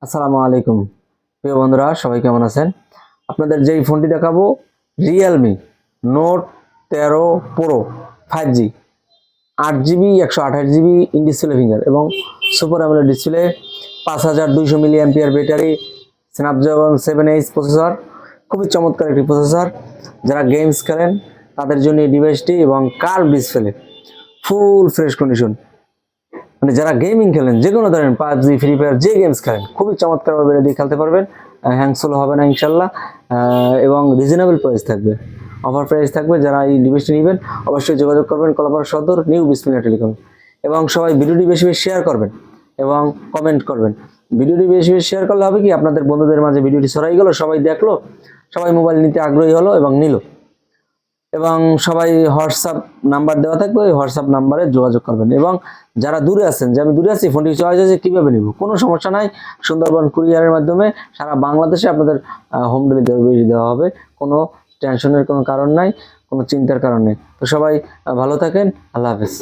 আসসালামু আলাইকুম প্রিয় বন্ধুরা, সবাই কেমন আছেন? আপনাদের যেই ফোনটি দেখাবো Realme note 13 pro 5G 8GB 128GB in display finger এবং super AMOLED display 5200 milliampere battery, Snapdragon 7H processor, খুবই চমৎকার একটি প্রসেসর। যারা গেমস খেলেন তাদের জন্য এই ডিভাইসটি, এবং curve display, full fresh condition. মানে যারা গেমিং খেলেন, যে কোনো ধরনের পাবজি, ফ্রি ফায়ার, যে গেমস খেলেন খুবই চমৎকারভাবে দিয়ে খেলতে পারবেন। হ্যাংসোলো হবে না ইনশাল্লাহ, এবং রিজনেবল প্রাইস থাকবে, অফার প্রাইস থাকবে। যারা এই ডিভাইসটি নেবেন অবশ্যই যোগাযোগ করবেন কলাপাড়া সদর, নিউ বিসমিল্লাহ টেলিকম। এবং সবাই ভিডিওটি বেশি বেশি শেয়ার করবেন এবং কমেন্ট করবেন। ভিডিওটি বেশি বেশি শেয়ার করলে হবে কি, আপনাদের বন্ধুদের মাঝে ভিডিওটি ছড়াই গেল, সবাই দেখলো, সবাই মোবাইল নিতে আগ্রহী হলো এবং নিল। এবং সবাই হোয়াটসঅ্যাপ নাম্বার দেওয়া থাকবে, ওই হোয়াটসঅ্যাপ নাম্বারে যোগাযোগ করবেন। এবং যারা দূরে আছেন, যে আমি দূরে আছি, ফোনটি চয়েস আছে, কীভাবে নেব, কোনো সমস্যা নাই। সুন্দরবন কুরিয়ারের মাধ্যমে সারা বাংলাদেশে আপনাদের হোম ডেলিভারি দেওয়া হবে। কোনো টেনশনের কোনো কারণ নাই, কোনো চিন্তার কারণ নেই। তো সবাই ভালো থাকেন, আল্লাহ হাফেজ।